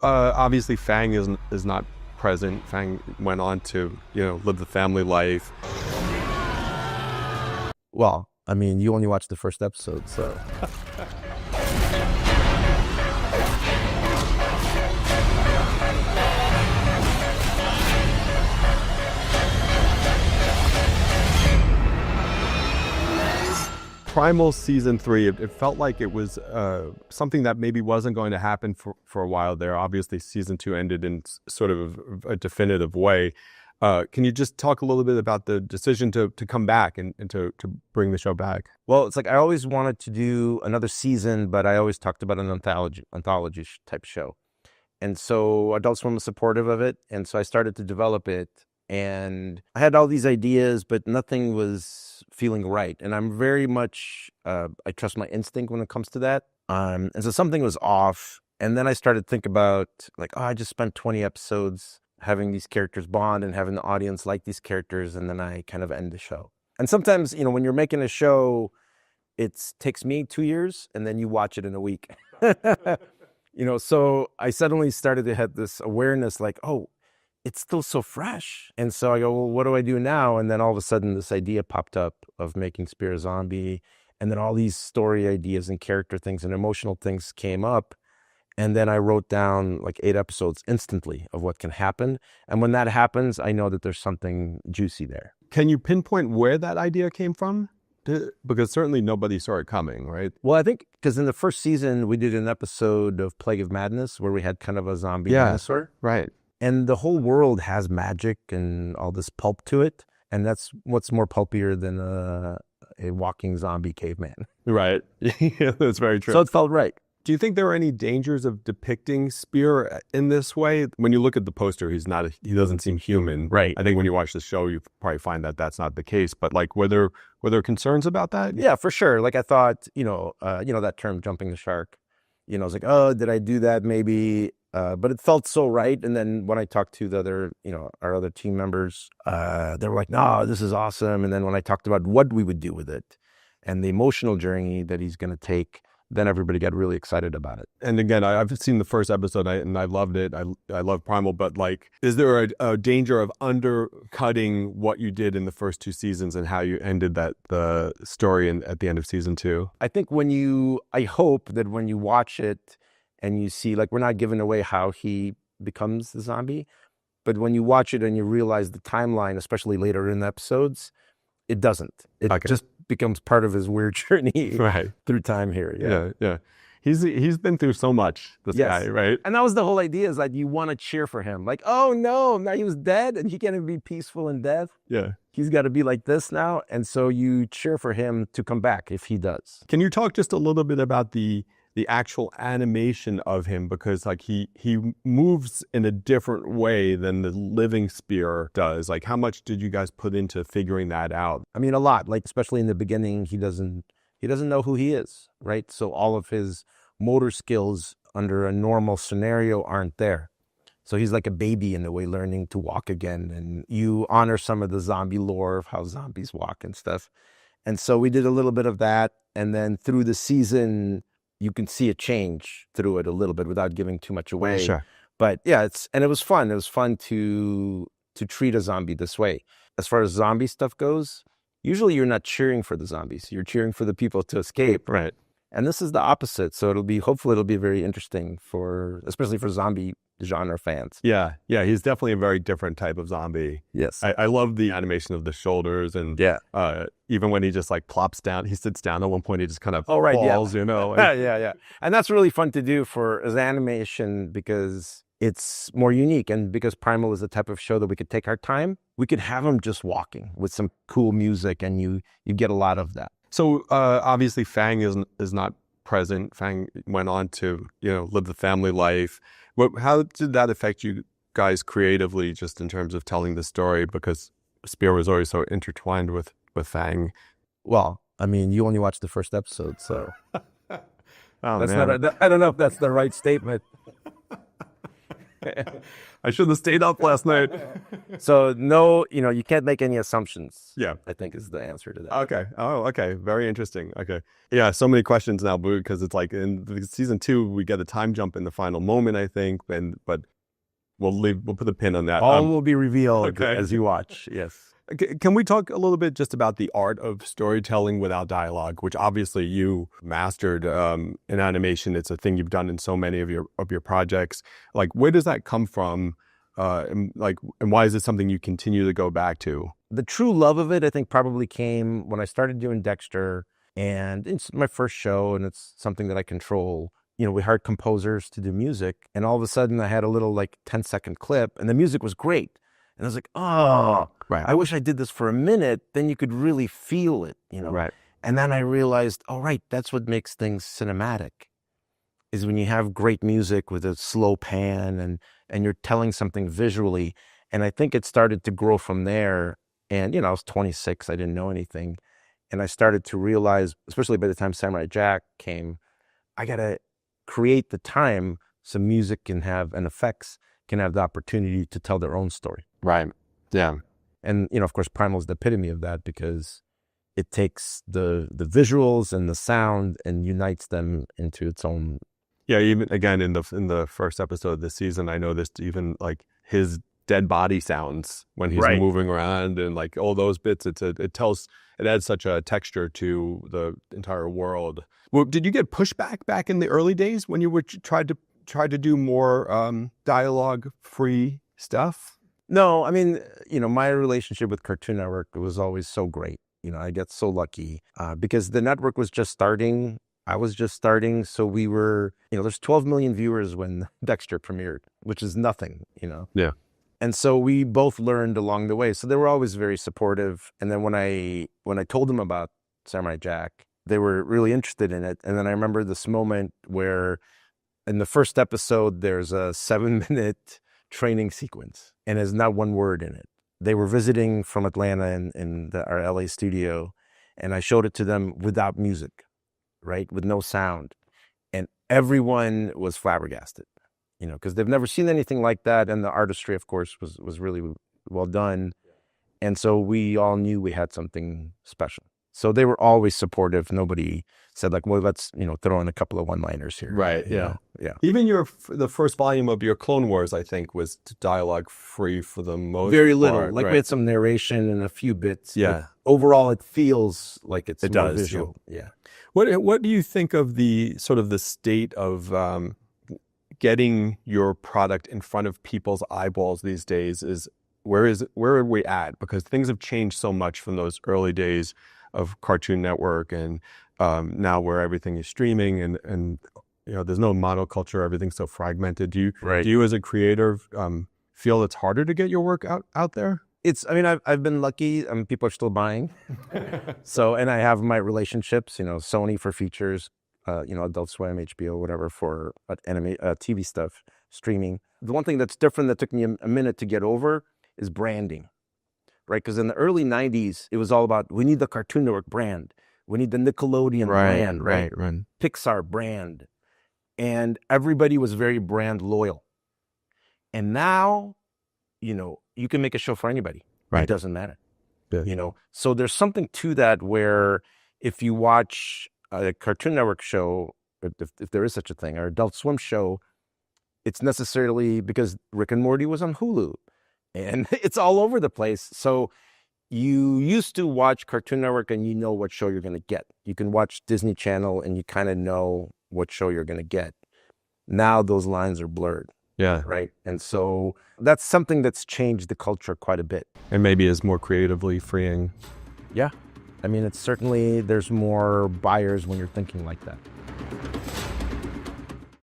Obviously Fang is not present. Fang went on to, live the family life. Well, I mean, you only watched the first episode, so. Primal season 3, it felt like it was something that maybe wasn't going to happen for a while there. Obviously, season 2 ended in sort of a definitive way. Can you just talk a little bit about the decision to come back and to bring the show back? Well, it's like I always wanted to do another season, but I always talked about an anthology type show. And so Adult Swim was supportive of it, and so I started to develop it. And I had all these ideas, but nothing was feeling right. And I'm very much, I trust my instinct when it comes to that. And so something was off. And then I started to think about I just spent 20 episodes having these characters bond and having the audience like these characters. And then I kind of end the show. And sometimes, when you're making a show, it takes me 2 years and then you watch it in a week. So I suddenly started to have this awareness oh, it's still so fresh. And so I go, well, what do I do now? And then all of a sudden this idea popped up of making Spear a zombie. And then all these story ideas and character things and emotional things came up. And then I wrote down 8 episodes instantly of what can happen. And when that happens, I know that there's something juicy there. Can you pinpoint where that idea came from? Because certainly nobody saw it coming, right? Well, I think because in the first season, we did an episode of Plague of Madness where we had kind of a zombie dinosaur. Right. And the whole world has magic and all this pulp to it. And that's what's more pulpier than a walking zombie caveman. Right. Yeah, that's very true. So it felt right. Do you think there are any dangers of depicting Spear in this way? When you look at the poster, he doesn't seem human. Right. I think when you watch the show, you probably find that that's not the case. But were there concerns about that? Yeah, for sure. I thought, that term jumping the shark, I was like, oh, did I do that? Maybe. But it felt so right. And then when I talked to the other, our other team members, they were like, no, this is awesome. And then when I talked about what we would do with it and the emotional journey that he's going to take, then everybody got really excited about it. And again, I've seen the first episode and I loved it. I love Primal, but is there a danger of undercutting what you did in the first 2 seasons and how you ended the story at the end of season 2? I think I hope that when you watch it and you see, we're not giving away how he becomes the zombie, but when you watch it and you realize the timeline, especially later in the episodes, it doesn't. It just becomes part of his weird journey through time here. Yeah. He's been through so much, this guy, right? And that was the whole idea, is you want to cheer for him. Oh no, now he was dead and he can't even be peaceful in death. Yeah. He's got to be like this now. And so you cheer for him to come back if he does. Can you talk just a little bit about the actual animation of him? Because he moves in a different way than the living Spear does. How much did you guys put into figuring that out? I mean, a lot. Especially in the beginning, he doesn't know who he is, right? So all of his motor skills under a normal scenario aren't there. So he's like a baby in a way, learning to walk again. And you honor some of the zombie lore of how zombies walk and stuff. And so we did a little bit of that. And then through the season, you can see a change through it a little bit without giving too much away. Sure. But yeah, it was fun. It was fun to treat a zombie this way. As far as zombie stuff goes, usually you're not cheering for the zombies. You're cheering for the people to escape. Right. And this is the opposite. So hopefully it'll be very interesting especially for zombie genre fans. Yeah. He's definitely a very different type of zombie. Yes. I love the animation of the shoulders and even when he just plops down, he sits down at one point, he just kind of falls, Yeah. And that's really fun to do as animation because it's more unique. And because Primal is the type of show that we could take our time, we could have him just walking with some cool music and you get a lot of that. So obviously Fang is not present. Fang went on to, live the family life. How did that affect you guys creatively, just in terms of telling the story? Because Spear was always so intertwined with Fang. Well, I mean, you only watched the first episode, so I don't know if that's the right statement. I should have stayed up last night. So no, you can't make any assumptions. Yeah. I think is the answer to that. Okay. Oh, okay. Very interesting. Okay. Yeah. So many questions now, Boo, because it's like in season 2, we get a time jump in the final moment, I think. But we'll put a pin on that. All will be revealed as you watch. Yes. Can we talk a little bit just about the art of storytelling without dialogue, which obviously you mastered in animation? It's a thing you've done in so many of your projects. Like, where does that come from? And why is it something you continue to go back to? The true love of it, I think, probably came when I started doing Dexter, and it's my first show, and it's something that I control. We hired composers to do music, and all of a sudden I had a little 10-second clip, and the music was great. And I was like, oh, right. I wish I did this for a minute. Then you could really feel it, Right. And then I realized, oh, right, that's what makes things cinematic, is when you have great music with a slow pan and you're telling something visually. And I think it started to grow from there. And, I was 26. I didn't know anything. And I started to realize, especially by the time Samurai Jack came, I got to create the time so music and effects can have the opportunity to tell their own story. Right. Yeah. And, of course, Primal is the epitome of that, because it takes the visuals and the sound and unites them into its own. Yeah. Even again, in the first episode of this season, I noticed even his dead body sounds when he's moving around and all those bits. It adds such a texture to the entire world. Well, did you get pushback back in the early days when you were tried to do more dialogue-free stuff? No, I mean, my relationship with Cartoon Network was always so great. I get so lucky because the network was just starting. I was just starting. So we were, there's 12 million viewers when Dexter premiered, which is nothing, Yeah. And so we both learned along the way. So they were always very supportive. And then when I told them about Samurai Jack, they were really interested in it. And then I remember this moment where in the first episode, there's a 7-minute training sequence, and there's not one word in it. They were visiting from Atlanta in our LA studio, and I showed it to them without music, right? With no sound. And everyone was flabbergasted, because they've never seen anything like that. And the artistry, of course, was really well done. And so we all knew we had something special. So they were always supportive. Nobody said well, let's, throw in a couple of one-liners here. Right. Yeah. Yeah. Even the first volume of your Clone Wars, I think, was dialogue free for the most Very little. part, We had some narration and a few bits. Yeah. Overall, it feels like it does visual. Yeah. What do you think of the sort of the state of getting your product in front of people's eyeballs these days? Where are we at? Because things have changed so much from those early days of Cartoon Network, and now where everything is streaming, and there's no monoculture, everything's so fragmented. Do you as a creator feel it's harder to get your work out there? I've been lucky. People are still buying. So, and I have my relationships, Sony for features, Adult Swim, HBO, whatever for TV stuff, streaming. The one thing that's different that took me a minute to get over is branding, right? Because in the early 90s, it was all about, we need the Cartoon Network brand. We need the Nickelodeon brand, right? Pixar brand. And everybody was very brand loyal. And now, you can make a show for anybody. Right. It doesn't matter. Yeah. So there's something to that where if you watch a Cartoon Network show, if there is such a thing, or Adult Swim show, it's necessarily because Rick and Morty was on Hulu. And it's all over the place. So you used to watch Cartoon Network and you know what show you're going to get. You can watch Disney Channel and you kind of know what show you're going to get. Now those lines are blurred. Yeah. Right. And so that's something that's changed the culture quite a bit. And maybe is more creatively freeing. Yeah. It's certainly, there's more buyers when you're thinking like that.